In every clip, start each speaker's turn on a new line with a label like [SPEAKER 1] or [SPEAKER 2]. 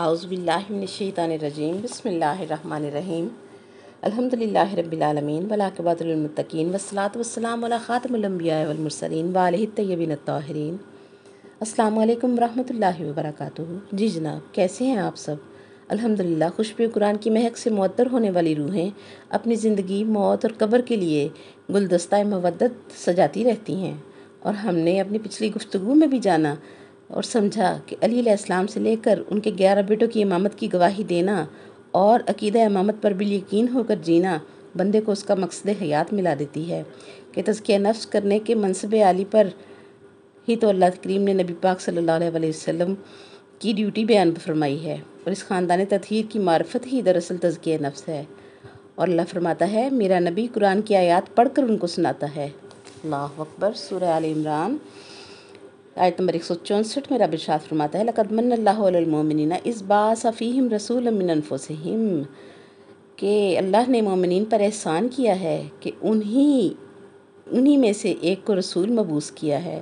[SPEAKER 1] اعوذ باللہ من الشیطان الرجیم بسم اللہ الرحمن الرحیم الحمدللہ رب العالمین والعاقبۃ للمتقین والصلاۃ والسلام علی خاتم الانبیاء والمرسلین وآلہ الطیبین الطاہرین۔ السلام علیکم ورحمۃ اللہ وبرکاتہ۔ جی جناب، کیسے ہیں آپ سب؟ الحمدللہ خوشبو قرآن کی مہک سے معطر ہونے والی روحیں اپنی زندگی، موت اور قبر کے لیے گلدستہ مودت سجاتی رہتی ہیں، اور ہم نے اپنی پچھلی گفتگو میں بھی جانا اور سمجھا کہ علی علیہ السلام سے لے کر ان کے 11 بیٹوں کی امامت کی گواہی دینا اور عقیدہ امامت پر بالیقین ہو کر جینا بندے کو اس کا مقصد حیات ملا دیتی ہے، کہ تزکیہ نفس کرنے کے منصب عالی پر ہی تو اللہ کریم نے نبی پاک صلی اللہ علیہ وسلم کی ڈیوٹی بیان فرمائی ہے، اور اس خاندان تطہیر کی معرفت ہی دراصل تزکیہ نفس ہے۔ اور اللہ فرماتا ہے میرا نبی قرآن کی آیات پڑھ کر ان کو سناتا ہے۔ اللہ اکبر۔ سورہ آل عمران آیت نمبر 164 میں رب ارشاد فرماتا ہے لقد من اللہ علی المؤمنین اذ بعث فیہم رسولا من انفسہم، کہ اللہ نے مومنین پر احسان کیا ہے کہ انہی میں سے ایک کو رسول مبعوث کیا ہے،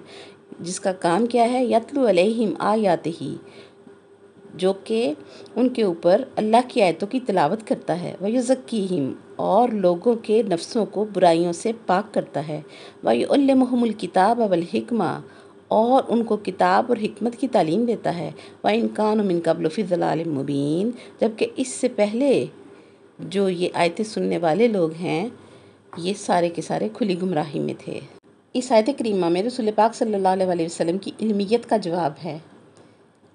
[SPEAKER 1] جس کا کام کیا ہے یتلو علیہم آیاتہ، جو کہ ان کے اوپر اللہ کی آیتوں کی تلاوت کرتا ہے، ویزکیہم، اور لوگوں کے نفسوں کو برائیوں سے پاک کرتا ہے، ویعلمہم الکتاب والحکمہ، اور ان کو کتاب اور حکمت کی تعلیم دیتا ہے، وَإِن كَانُوا مِن قَبْلُ فِي ضَلَالٍ مُبِينٍ، جبکہ اس سے پہلے جو یہ آیتیں سننے والے لوگ ہیں یہ سارے کے سارے کھلی گمراہی میں تھے۔ اس آیت کریمہ میں رسول پاک صلی اللہ علیہ وسلم کی علمیت کا جواب ہے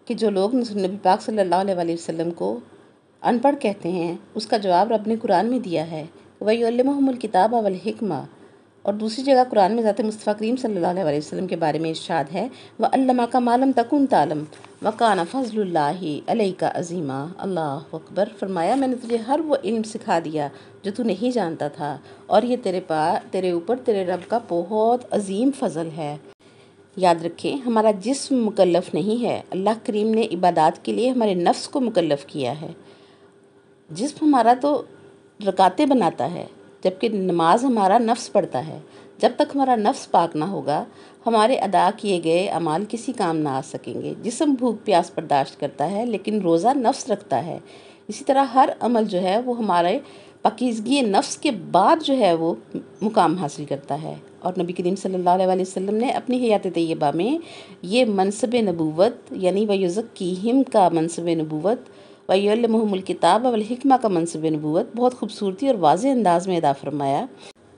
[SPEAKER 1] کہ جو لوگ نبی پاک صلی اللہ علیہ وسلم کو ان پڑھ کہتے ہیں، اس کا جواب رب نے قرآن میں دیا ہے، وَيُعَلِّمُهُمُ الْكِتَابَ وَالْحِكْمَةَ، اور دوسری جگہ قرآن میں ذات مصطفیٰ کریم صلی اللہ علیہ وسلم کے بارے میں ارشاد ہے وَعَلَّمَكَ مَا لَمْ تَكُنْ تَعْلَمْ وَكَانَ فَضْلُ اللَّهِ عَلَيْكَ عَظِيمًا۔ اللہ اکبر۔ فرمایا میں نے تجھے ہر وہ علم سکھا دیا جو تو نہیں جانتا تھا، اور یہ تیرے اوپر تیرے رب کا بہت عظیم فضل ہے۔ یاد رکھیں ہمارا جسم مکلف نہیں ہے، اللہ کریم نے عبادات کے لیے ہمارے نفس کو مکلف کیا ہے۔ جسم ہمارا تو رکعتیں بناتا ہے، جبکہ نماز ہمارا نفس پڑھتا ہے۔ جب تک ہمارا نفس پاک نہ ہوگا ہمارے ادا کیے گئے اعمال کسی کام نہ آ سکیں گے۔ جسم بھوک پیاس برداشت کرتا ہے لیکن روزہ نفس رکھتا ہے۔ اسی طرح ہر عمل جو ہے وہ ہمارے پاکیزگی نفس کے بعد جو ہے وہ مقام حاصل کرتا ہے، اور نبی کریم صلی اللہ علیہ وسلم نے اپنی حیات طیبہ میں یہ منصب نبوت یعنی وَيُزَكِّيهِمْ کا منصب نبوت، وَيُعَلِّمُهُمُ الْكِتَابَ وَالْحِكْمَةَ کا منصب نبوت بہت خوبصورتی اور واضح انداز میں ادا فرمایا۔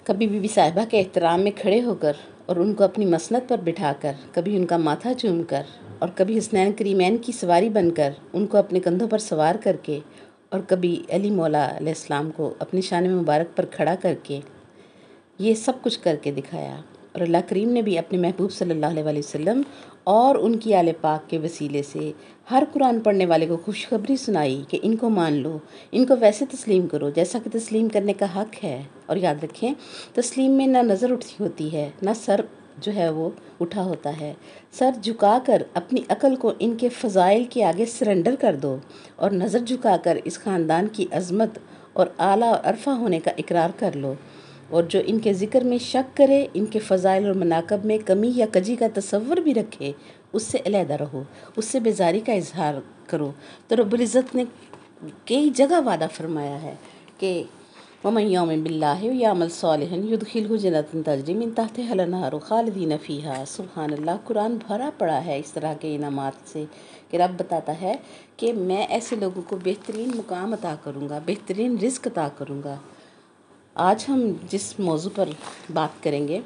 [SPEAKER 1] کبھی بی بی صاحبہ کے احترام میں کھڑے ہو کر اور ان کو اپنی مسند پر بٹھا کر، کبھی ان کا ماتھا چوم کر، اور کبھی حسنین کریمین کی سواری بن کر ان کو اپنے کندھوں پر سوار کر کے، اور کبھی علی مولا علیہ السلام کو اپنی شان مبارک پر کھڑا کر کے، یہ سب کچھ کر کے دکھایا۔ اور اللہ کریم نے بھی اپنے محبوب صلی اللہ علیہ وسلم اور ان کی آل پاک کے وسیلے سے ہر قرآن پڑھنے والے کو خوشخبری سنائی کہ ان کو مان لو، ان کو ویسے تسلیم کرو جیسا کہ تسلیم کرنے کا حق ہے۔ اور یاد رکھیں تسلیم میں نہ نظر اٹھی ہوتی ہے، نہ سر جو ہے وہ اٹھا ہوتا ہے۔ سر جھکا کر اپنی عقل کو ان کے فضائل کے آگے سرنڈر کر دو، اور نظر جھکا کر اس خاندان کی عظمت اور اعلیٰ اور عرفہ ہونے کا اقرار کر لو، اور جو ان کے ذکر میں شک کرے، ان کے فضائل اور مناقب میں کمی یا کجی کا تصور بھی رکھے، اس سے علیحدہ رہو، اس سے بیزاری کا اظہار کرو۔ تو رب العزت نے کئی جگہ وعدہ فرمایا ہے کہ وَمَن يُؤْمِن بِاللَّهِ وَيَعْمَلْ صَالِحًا يُدْخِلْهُ جَنَّاتٍ تَجْرِی مِن تَحْتِهَا الْأَنْہَارُ خَالِدِینَ فِیہَا۔ سبحان اللہ، قرآن بھرا پڑا ہے اس طرح کے انعامات سے کہ رب بتاتا ہے کہ میں ایسے لوگوں کو بہترین مقام عطا کروں گا، بہترین رزق عطا کروں گا۔ آج ہم جس موضوع پر بات کریں گے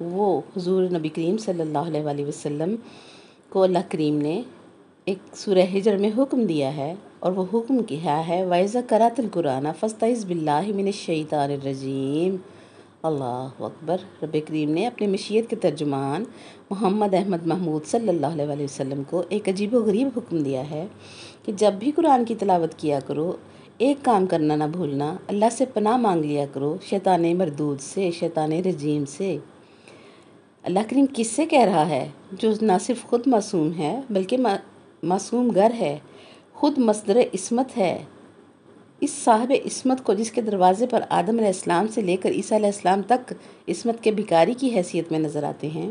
[SPEAKER 1] وہ حضور نبی کریم صلی اللہ علیہ وسلم کو اللہ کریم نے ایک سورہ ہجر میں حکم دیا ہے، اور وہ حکم کیا ہے وَإِذَا قَرَأْتَ الْقُرْآنَ فَاسْتَعِذْ بِاللَّهِ مِنَ الشَّيْطَانِ الرَّجِيمِ۔ اللہ اکبر۔ رب کریم نے اپنے مشیت کے ترجمان محمد احمد محمود صلی اللہ علیہ وسلم کو ایک عجیب و غریب حکم دیا ہے کہ جب بھی قرآن کی تلاوت کیا کرو ایک کام کرنا نہ بھولنا، اللہ سے پناہ مانگ لیا کرو شیطان مردود سے، شیطان رجیم سے۔ اللہ کریم کس سے کہہ رہا ہے؟ جو نہ صرف خود معصوم ہے بلکہ معصوم گر ہے، خود مصدر عصمت ہے۔ اس صاحب عصمت کو جس کے دروازے پر آدم علیہ السلام سے لے کر عیسیٰ علیہ السلام تک عصمت کے بھکاری کی حیثیت میں نظر آتے ہیں،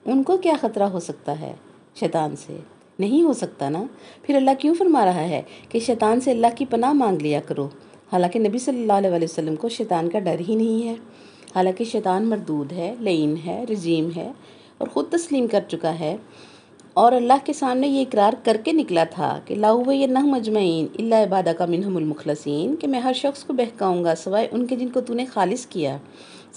[SPEAKER 1] ان کو کیا خطرہ ہو سکتا ہے شیطان سے؟ نہیں ہو سکتا نا، پھر اللہ کیوں فرما رہا ہے کہ شیطان سے اللہ کی پناہ مانگ لیا کرو، حالانکہ نبی صلی اللہ علیہ وسلم کو شیطان کا ڈر ہی نہیں ہے، حالانکہ شیطان مردود ہے، لعین ہے، رجیم ہے اور خود تسلیم کر چکا ہے، اور اللہ کے سامنے یہ اقرار کر کے نکلا تھا کہ لَأُغْوِيَنَّهُمْ أَجْمَعِينَ إِلَّا عِبَادَكَ مِنْهُمُ الْمُخْلَصِينَ، کہ میں ہر شخص کو بہکاؤں گا سوائے ان کے جن کو تو نے خالص کیا،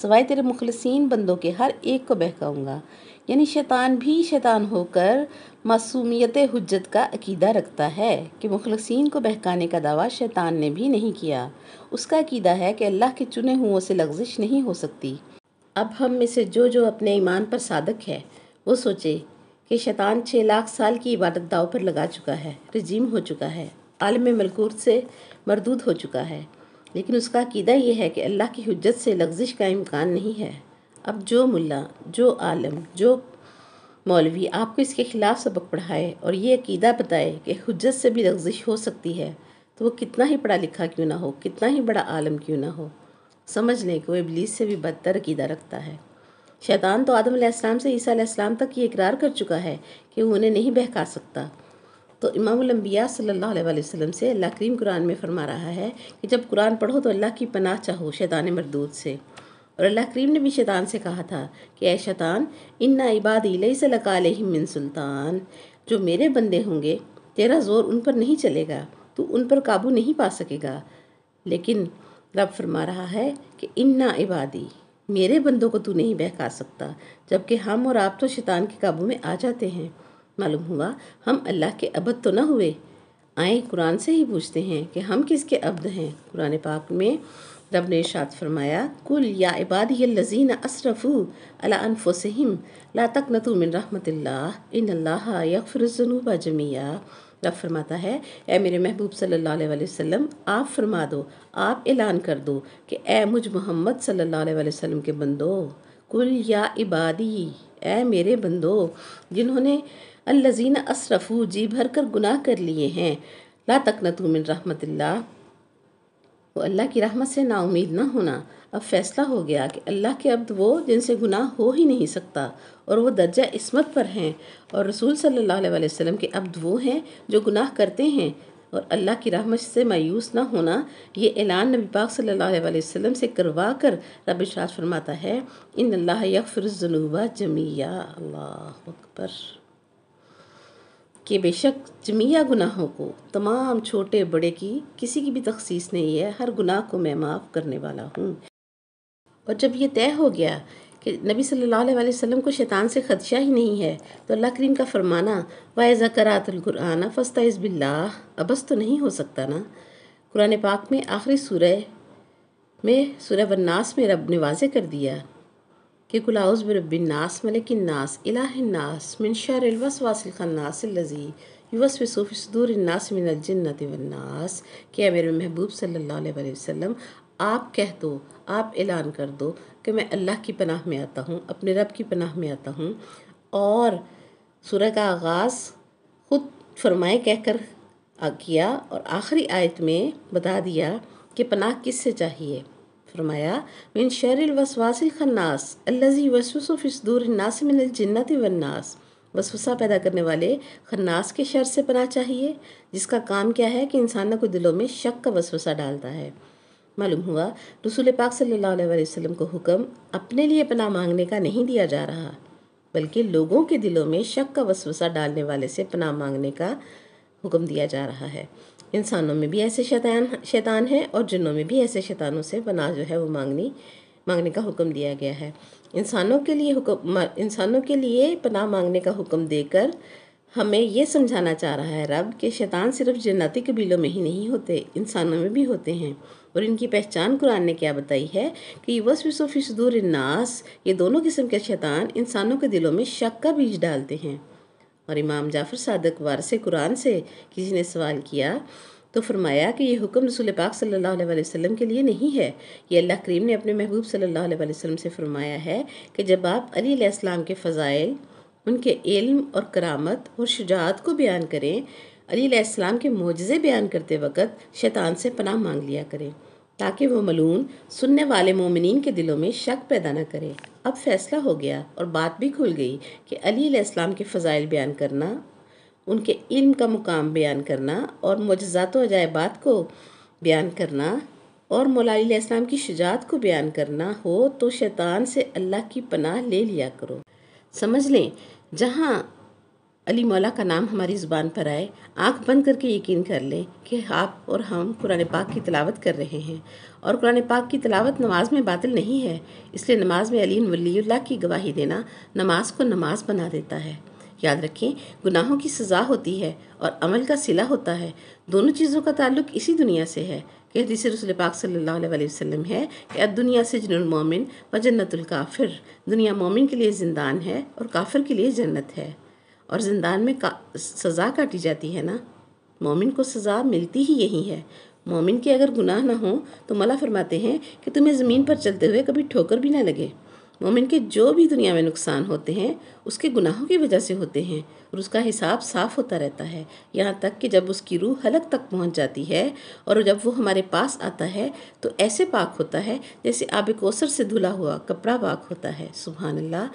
[SPEAKER 1] سوائے تیرے مخلصین بندوں کے ہر ایک کو بہکاؤں گا۔ یعنی شیطان بھی شیطان ہو کر معصومیت حجت کا عقیدہ رکھتا ہے کہ مخلصین کو بہکانے کا دعویٰ شیطان نے بھی نہیں کیا، اس کا عقیدہ ہے کہ اللہ کے چنے ہوئوں سے لغزش نہیں ہو سکتی۔ اب ہم میں سے جو اپنے ایمان پر صادق ہے وہ سوچے کہ شیطان 6 لاکھ سال کی عبادت داؤ پر لگا چکا ہے، رجیم ہو چکا ہے، عالم ملکوت سے مردود ہو چکا ہے، لیکن اس کا عقیدہ یہ ہے کہ اللہ کی حجت سے لغزش کا امکان نہیں ہے۔ اب جو ملا، جو عالم، جو مولوی آپ کو اس کے خلاف سبق پڑھائے اور یہ عقیدہ بتائے کہ حجت سے بھی لغزش ہو سکتی ہے، تو وہ کتنا ہی پڑھا لکھا کیوں نہ ہو، کتنا ہی بڑا عالم کیوں نہ ہو، سمجھ لیں کہ وہ ابلیس سے بھی بدتر عقیدہ رکھتا ہے۔ شیطان تو آدم علیہ السلام سے عیسیٰ علیہ السلام تک یہ اقرار کر چکا ہے کہ وہ انہیں نہیں بہکا سکتا۔ تو امام الانبیاء صلی اللہ علیہ وسلم سے اللہ کریم قرآن میں فرما رہا ہے کہ جب قرآن پڑھو تو اللہ کی پناہ چاہو شیطان مردود سے، اور اللہ کریم نے بھی شیطان سے کہا تھا کہ اے شیطان اِنَّ عِبَادِي لَيْسَ لَكَ عَلَيْهِم مِّن سُلطان، جو میرے بندے ہوں گے تیرا زور ان پر نہیں چلے گا، تو ان پر قابو نہیں پا سکے گا۔ لیکن رب فرما رہا ہے کہ اِنَّ عِبَادِي، میرے بندوں کو تو نہیں بہکا سکتا، جبکہ ہم اور آپ تو شیطان کے قابو میں آ جاتے ہیں۔ معلوم ہوا ہم اللہ کے عبد تو نہ ہوئے؟ آئیں قرآن سے ہی پوچھتے ہیں کہ ہم کس کے عبد ہیں۔ قرآن پاک میں رب نے ارشاد فرمایا قُلْ يَا عِبَادِيَ الَّذِينَ أَسْرَفُوا عَلَىٰ أَنفُسِهِمْ لَا تَقْنَطُوا مِن رَحْمَتِ اللَّهِ إِنَّ اللَّهَ يَغْفِرُ الذُّنُوبَ جَمِيعًا۔ رب فرماتا ہے اے میرے محبوب صلی اللہ علیہ وسلم، آپ فرما دو، آپ اعلان کر دو کہ اے مجھ محمد صلی اللہ علیہ وسلم کے بندو، قُلْ يَا عِبَادِي، اے میرے بندو جنہوں نے الذین اسرفوا جی بھر کر گناہ کر لیے ہیں، لا تقنطوا من رحمت اللہ، وہ اللہ کی رحمت سے نا امید نہ ہونا۔ اب فیصلہ ہو گیا کہ اللہ کے عبد وہ جن سے گناہ ہو ہی نہیں سکتا، اور وہ درجہ عصمت پر ہیں، اور رسول صلی اللہ علیہ وسلم کے عبد وہ ہیں جو گناہ کرتے ہیں، اور اللہ کی رحمت سے مایوس نہ ہونا۔ یہ اعلان نبی پاک صلی اللہ علیہ وسلم سے کروا کر رب ارشاد فرماتا ہے ان اللہ یغفر الذنوب جميعا، اللہ اکبر، کہ بے شک جمیع گناہوں کو، تمام چھوٹے بڑے کی کسی کی بھی تخصیص نہیں ہے، ہر گناہ کو میں معاف کرنے والا ہوں۔ اور جب یہ طے ہو گیا کہ نبی صلی اللہ علیہ وسلم کو شیطان سے خدشہ ہی نہیں ہے، تو اللہ کریم کا فرمانا وَإِذَا قَرَأْتَ الْقُرْآنَ فَاسْتَعِذْ بِاللَّهِ، ابس تو نہیں ہو سکتا نا۔ قرآن پاک میں آخری سورہ والناس میں رب نے واضح کر دیا کہ قُلْ أَعُوذُ بِرَبِّ النَّاسِ مَلِكِ النَّاسِ إِلَٰهِ النَّاسِ مِن شَرِّ الْوَسْوَاسِ الْخَنَّاسِ الَّذِي يُوَسْوِسُ فِي صُدُورِ النَّاسِ مِنَ الْجِنَّةِ وَالنَّاسِ، کہ اے میرے محبوب صلی اللہ علیہ وسلم آپ کہہ دو، آپ اعلان کر دو کہ میں اللہ کی پناہ میں آتا ہوں، اپنے رب کی پناہ میں آتا ہوں۔ اور سورہ کا آغاز خود فرمائے کہہ کر کیا، اور آخری آیت میں بتا دیا کہ پناہ کس سے چاہیے۔ فرمایا من شر الوسواس الخناس الذی یوسوس فی صدور الناس من الجنۃ والناس، وسوسہ پیدا کرنے والے خناس کے شر سے پناہ چاہیے، جس کا کام کیا ہے کہ انسانوں کو دلوں میں شک کا وسوسہ ڈالتا ہے۔ معلوم ہوا رسول پاک صلی اللہ علیہ وسلم کو حکم اپنے لیے پناہ مانگنے کا نہیں دیا جا رہا، بلکہ لوگوں کے دلوں میں شک کا وسوسہ ڈالنے والے سے پناہ مانگنے کا حکم دیا جا رہا ہے۔ انسانوں میں بھی ایسے شیطان ہیں، اور جنوں میں بھی ایسے شیطانوں سے پناہ جو ہے وہ مانگنے کا حکم دیا گیا ہے۔ انسانوں کے لیے پناہ مانگنے کا حکم دے کر ہمیں یہ سمجھانا چاہ رہا ہے رب کہ شیطان صرف جناتی قبیلوں میں ہی نہیں ہوتے، انسانوں میں بھی ہوتے ہیں، اور ان کی پہچان قرآن نے کیا بتائی ہے کہ یوسوس فی صدور الناس، یہ دونوں قسم کے شیطان انسانوں کے دلوں میں شک کا بیج ڈالتے ہیں۔ اور امام جعفر صادق وارث قرآن سے کسی نے سوال کیا تو فرمایا کہ یہ حکم رسول پاک صلی اللہ علیہ وسلم کے لیے نہیں ہے، یہ اللہ کریم نے اپنے محبوب صلی اللہ علیہ وسلم سے فرمایا ہے کہ جب آپ علی علیہ السلام کے فضائل، ان کے علم اور کرامت اور شجاعت کو بیان کریں، علی علیہ السلام کے معجزے بیان کرتے وقت شیطان سے پناہ مانگ لیا کریں، تاکہ وہ ملعون سننے والے مومنین کے دلوں میں شک پیدا نہ کرے۔ اب فیصلہ ہو گیا اور بات بھی کھل گئی کہ علی علیہ السلام کے فضائل بیان کرنا ان کے علم کا مقام بیان کرنا اور معجزات و عجائبات کو بیان کرنا اور مولا علی علیہ السلام کی شجاعت کو بیان کرنا ہو تو شیطان سے اللہ کی پناہ لے لیا کرو۔ سمجھ لیں، جہاں علی مولا کا نام ہماری زبان پر آئے، آنکھ بند کر کے یقین کر لیں کہ آپ اور ہم قرآن پاک کی تلاوت کر رہے ہیں، اور قرآن پاک کی تلاوت نماز میں باطل نہیں ہے، اس لیے نماز میں علی ولی اللہ کی گواہی دینا نماز کو نماز بنا دیتا ہے۔ یاد رکھیں، گناہوں کی سزا ہوتی ہے اور عمل کا صلہ ہوتا ہے، دونوں چیزوں کا تعلق اسی دنیا سے ہے کہ حدیث رسول پاک صلی اللہ علیہ وسلم ہے کہ دنیا سجن المومن و جنت الکافر، دنیا مومن کے لیے زندان ہے اور کافر کے لیے جنت ہے، اور زندان میں سزا کاٹی جاتی ہے نا، مومن کو سزا ملتی ہی یہی ہے۔ مومن کے اگر گناہ نہ ہوں تو مولا فرماتے ہیں کہ تمہیں زمین پر چلتے ہوئے کبھی ٹھوکر بھی نہ لگے۔ مومن کے جو بھی دنیا میں نقصان ہوتے ہیں اس کے گناہوں کی وجہ سے ہوتے ہیں، اور اس کا حساب صاف ہوتا رہتا ہے، یہاں تک کہ جب اس کی روح حلق تک پہنچ جاتی ہے اور جب وہ ہمارے پاس آتا ہے تو ایسے پاک ہوتا ہے جیسے آب کوثر سے دھلا ہوا کپڑا پاک ہوتا ہے۔ سبحان اللہ!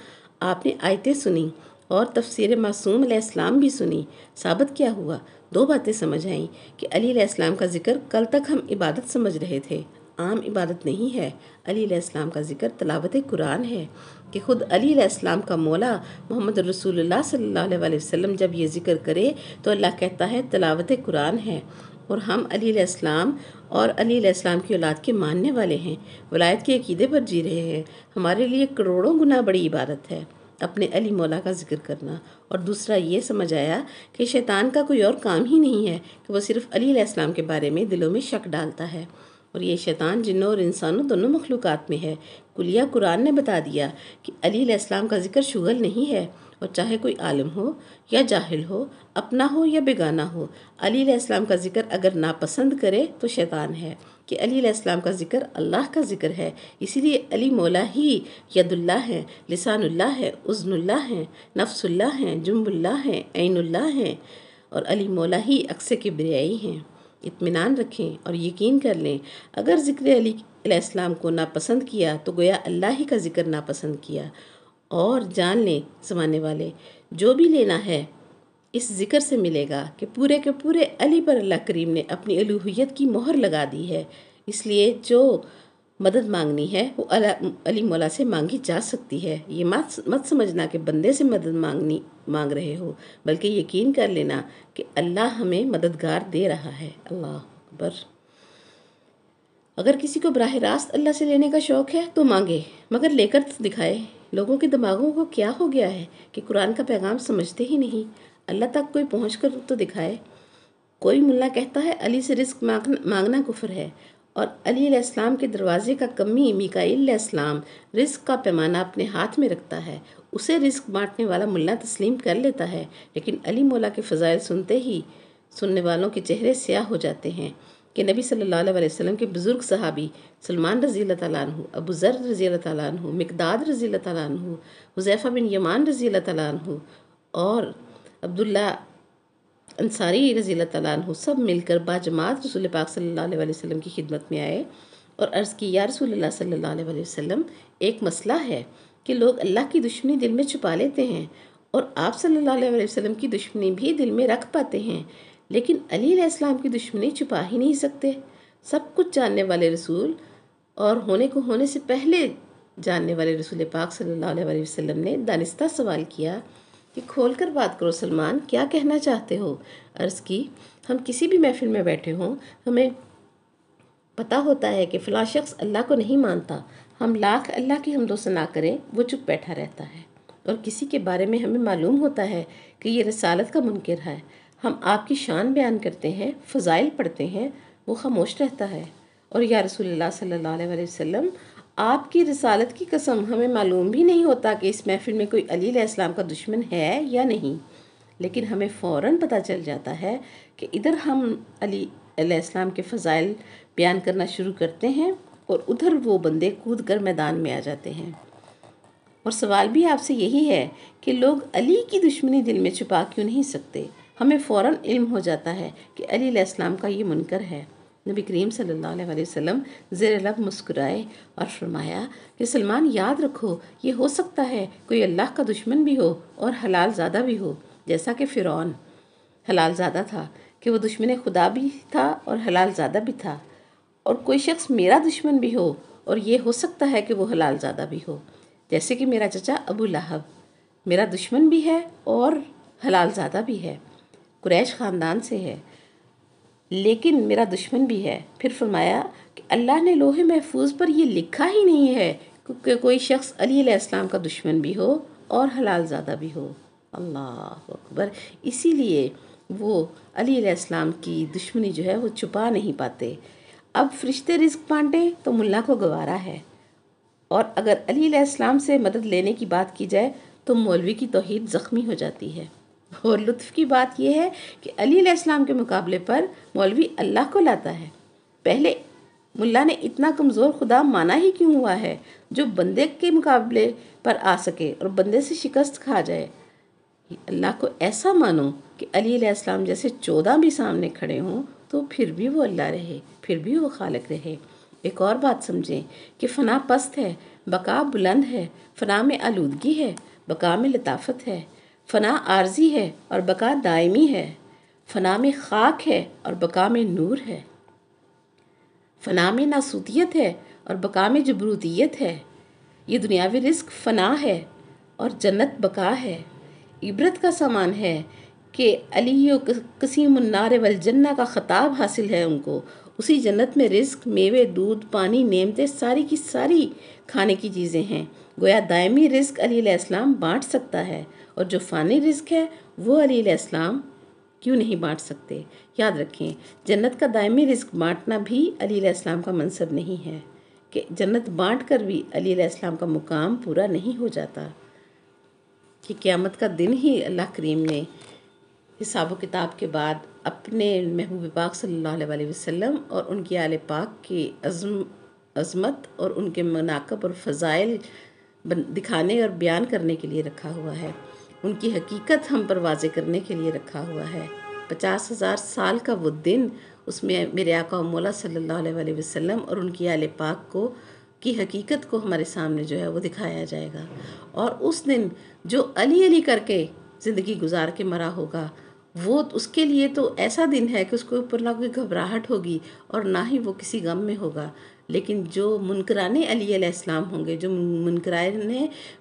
[SPEAKER 1] آپ نے آیتیں سنی اور تفسیر معصوم علیہ السلام بھی سنی، ثابت کیا ہوا؟ دو باتیں سمجھ آئیں کہ علی علیہ السلام کا ذکر کل تک ہم عبادت سمجھ رہے تھے، عام عبادت نہیں ہے۔ علی علیہ السلام کا ذکر تلاوت قرآن ہے کہ خود علی علیہ السلام کا مولا محمد رسول اللہ صلی اللہ علیہ وسلم جب یہ ذکر کرے تو اللہ کہتا ہے تلاوت قرآن ہے، اور ہم علی علیہ السلام اور علی علیہ السلام کی اولاد کے ماننے والے ہیں، ولایت کے عقیدے پر جی رہے ہیں۔ ہمارے لیے کروڑوں گنا بڑی عبادت ہے اپنے علی مولا کا ذکر کرنا۔ اور دوسرا یہ سمجھ آیا کہ شیطان کا کوئی اور کام ہی نہیں ہے کہ وہ صرف علی علیہ السلام کے بارے میں دلوں میں شک ڈالتا ہے، اور یہ شیطان جنوں اور انسانوں دونوں مخلوقات میں ہے۔ کلیہ قرآن نے بتا دیا کہ علی علیہ السلام کا ذکر شغل نہیں ہے، اور چاہے کوئی عالم ہو یا جاہل ہو، اپنا ہو یا بیگانہ ہو، علی علیہ السلام کا ذکر اگر ناپسند کرے تو شیطان ہے، کہ علی علیہ السلام کا ذکر اللہ کا ذکر ہے۔ اسی لیے علی مولا ہی ید اللہ ہے، لسان اللہ ہے، اذن اللہ ہے، نفس اللہ ہے، جنب اللہ ہے، عین اللہ ہے، اور علی مولا ہی عکس کبریائی ہیں۔ اطمینان رکھیں اور یقین کر لیں، اگر ذکر علی علیہ السلام کو ناپسند کیا تو گویا اللہ ہی کا ذکر ناپسند کیا۔ اور جان لیں زمانے والے، جو بھی لینا ہے اس ذکر سے ملے گا کہ پورے کے پورے علی پر اللہ کریم نے اپنی الوہیت کی مہر لگا دی ہے، اس لیے جو مدد مانگنی ہے وہ علی مولا سے مانگی جا سکتی ہے۔ یہ مت سمجھنا کہ بندے سے مدد مانگ رہے ہو، بلکہ یقین کر لینا کہ اللہ ہمیں مددگار دے رہا ہے۔ اللہ اکبر! اگر کسی کو براہ راست اللہ سے لینے کا شوق ہے تو مانگے، مگر لے کر تو دکھائے۔ لوگوں کے دماغوں کو کیا ہو گیا ہے کہ قرآن کا پیغام سمجھتے ہی نہیں، اللہ تک کوئی پہنچ کر تو دکھائے۔ کوئی ملا کہتا ہے علی سے رزق مانگنا کفر ہے، اور علی علیہ السلام کے دروازے کا کمی میکائیل علیہ السلام رزق کا پیمانہ اپنے ہاتھ میں رکھتا ہے، اسے رزق بانٹنے والا ملا تسلیم کر لیتا ہے، لیکن علی مولا کے فضائل سنتے ہی سننے والوں کے چہرے سیاہ ہو جاتے ہیں کہ نبی صلی اللہ علیہ وسلم کے بزرگ صحابی سلمان رضی اللہ تعالیٰ عنہ، ابو ذر رضی اللہ تعالیٰ عنہ، مقداد رضی اللہ تعالیٰ عنہ، حذیفہ بن یمان رضی اللہ تعالیٰ عنہ اور عبداللہ انصاری رضی اللہ تعالیٰ عنہ سب مل کر باجماعت رسول پاک صلی اللہ علیہ وسلم کی خدمت میں آئے اور عرض کی، یا رسول اللہ صلی اللہ علیہ وسلم، ایک مسئلہ ہے کہ لوگ اللہ کی دشمنی دل میں چھپا لیتے ہیں، اور آپ صلی اللہ علیہ وسلم کی دشمنی بھی دل میں رکھ پاتے ہیں، لیکن علی علیہ السلام کی دشمنی چھپا ہی نہیں سکتے۔ سب کچھ جاننے والے رسول اور ہونے کو ہونے سے پہلے جاننے والے رسول پاک صلی اللہ علیہ وسلم نے دانستہ سوال کیا کہ کھول کر بات کرو سلمان، کیا کہنا چاہتے ہو؟ عرض کی، ہم کسی بھی محفل میں بیٹھے ہوں، ہمیں پتہ ہوتا ہے کہ فلاں شخص اللہ کو نہیں مانتا، ہم لاکھ اللہ کی حمد و ثنا کریں وہ چپ بیٹھا رہتا ہے، اور کسی کے بارے میں ہمیں معلوم ہوتا ہے کہ یہ رسالت کا منکر ہے، ہم آپ کی شان بیان کرتے ہیں، فضائل پڑھتے ہیں، وہ خاموش رہتا ہے، اور یا رسول اللہ صلی اللہ علیہ وسلم، آپ کی رسالت کی قسم ہمیں معلوم بھی نہیں ہوتا کہ اس محفل میں کوئی علی علیہ السلام کا دشمن ہے یا نہیں، لیکن ہمیں فوراً پتہ چل جاتا ہے کہ ادھر ہم علی علیہ السلام کے فضائل بیان کرنا شروع کرتے ہیں اور ادھر وہ بندے کود کر میدان میں آ جاتے ہیں۔ اور سوال بھی آپ سے یہی ہے کہ لوگ علی کی دشمنی دل میں چھپا کیوں نہیں سکتے؟ ہمیں فوراً علم ہو جاتا ہے کہ علی علیہ السلام کا یہ منکر ہے۔ نبی کریم صلی اللہ علیہ وسلم زیر لب مسکرائے اور فرمایا کہ سلمان، یاد رکھو، یہ ہو سکتا ہے کوئی اللہ کا دشمن بھی ہو اور حلال زادہ بھی ہو، جیسا کہ فرعون۔ حلال زادہ تھا کہ وہ دشمن خدا بھی تھا اور حلال زادہ بھی تھا، اور کوئی شخص میرا دشمن بھی ہو اور یہ ہو سکتا ہے کہ وہ حلال زادہ بھی ہو، جیسے کہ میرا چچا ابو لہب میرا دشمن بھی ہے اور حلال زادہ بھی ہے، قریش خاندان سے ہے لیکن میرا دشمن بھی ہے۔ پھر فرمایا کہ اللہ نے لوح محفوظ پر یہ لکھا ہی نہیں ہے کہ کوئی شخص علی علیہ السلام کا دشمن بھی ہو اور حلال زادہ بھی ہو۔ اللہ اکبر! اسی لیے وہ علی علیہ السلام کی دشمنی جو ہے وہ چھپا نہیں پاتے۔ اب فرشتے رزق بانٹیں تو ملا کو گوارا ہے، اور اگر علی علیہ السلام سے مدد لینے کی بات کی جائے تو مولوی کی توحید زخمی ہو جاتی ہے۔ اور لطف کی بات یہ ہے کہ علی علیہ السلام کے مقابلے پر مولوی اللہ کو لاتا ہے۔ پہلے ملا نے اتنا کمزور خدا مانا ہی کیوں ہوا ہے جو بندے کے مقابلے پر آ سکے اور بندے سے شکست کھا جائے؟ اللہ کو ایسا مانو کہ علی علیہ السلام جیسے 14 بھی سامنے کھڑے ہوں تو پھر بھی وہ اللہ رہے، پھر بھی وہ خالق رہے۔ ایک اور بات سمجھیں کہ فنا پست ہے، بقا بلند ہے۔ فنا میں آلودگی ہے، بقا میں لطافت ہے۔ فنا عارضی ہے اور بقا دائمی ہے۔ فنا میں خاک ہے اور بقا میں نور ہے۔ فنا میں ناسوتیت ہے اور بقا میں جبروتیت ہے۔ یہ دنیاوی رزق فنا ہے اور جنت بقا ہے۔ عبرت کا سامان ہے کہ علی و قسیم النار والجنہ کا خطاب حاصل ہے ان کو۔ اسی جنت میں رزق، میوے، دودھ، پانی، نعمتیں ساری کی ساری کھانے کی چیزیں ہیں۔ گویا دائمی رزق علی علیہ السلام بانٹ سکتا ہے، اور جو فانی رزق ہے وہ علی علیہ السلام کیوں نہیں بانٹ سکتے؟ یاد رکھیں، جنت کا دائمی رزق بانٹنا بھی علی علیہ السلام کا منصب نہیں ہے، کہ جنت بانٹ کر بھی علی علیہ السلام کا مقام پورا نہیں ہو جاتا، کہ قیامت کا دن ہی اللہ کریم نے حساب و کتاب کے بعد اپنے محبوب پاک صلی اللہ علیہ وسلم اور ان کی آل پاک کی عظمت اور ان کے مناقب اور فضائل دکھانے اور بیان کرنے کے لیے رکھا ہوا ہے، ان کی حقیقت ہم پر واضح کرنے کے لیے رکھا ہوا ہے۔ 50,000 سال کا وہ دن، اس میں میرے آقا و مولا صلی اللہ علیہ وسلم اور ان کی آل پاک کی حقیقت کو ہمارے سامنے جو ہے وہ دکھایا جائے گا، اور اس دن جو علی علی کر کے زندگی گزار کے مرا ہوگا، وہ اس کے لیے تو ایسا دن ہے کہ اس کے اوپر نہ کوئی گھبراہٹ ہوگی اور نہ ہی وہ کسی غم میں ہوگا۔ لیکن جو منکران علی علیہ السلام ہوں گے، جو منکران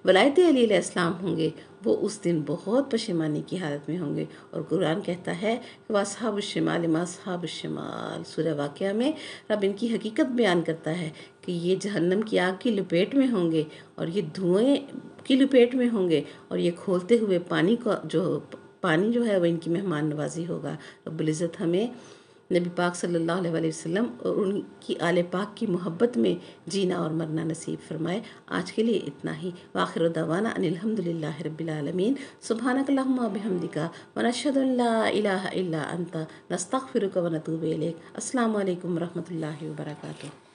[SPEAKER 1] ولایت علی علیہ السلام ہوں گے، وہ اس دن بہت پشیمانی کی حالت میں ہوں گے، اور قرآن کہتا ہے کہ وَأَصْحَابُ الشِّمَالِ مَا أَصْحَابُ الشِّمَالِ، سورہ واقعہ میں رب ان کی حقیقت بیان کرتا ہے کہ یہ جہنم کی آگ کی لپیٹ میں ہوں گے، اور یہ دھوئیں کی لپیٹ میں ہوں گے، اور یہ کھولتے ہوئے پانی جو ہے وہ ان کی مہمان نوازی ہوگا۔ رب العزت ہمیں نبی پاک صلی اللہ علیہ وسلم اور ان کی آل پاک کی محبت میں جینا اور مرنا نصیب فرمائے۔ آج کے لیے اتنا ہی، وآخر دعوانا ان الحمدللہ رب العالمین، سبحانک اللہم وبحمدک ونشہد ان لا الہ الا انت نستغفرک ونتوب الیک۔ السلام علیکم ورحمۃ اللہ وبرکاتہ۔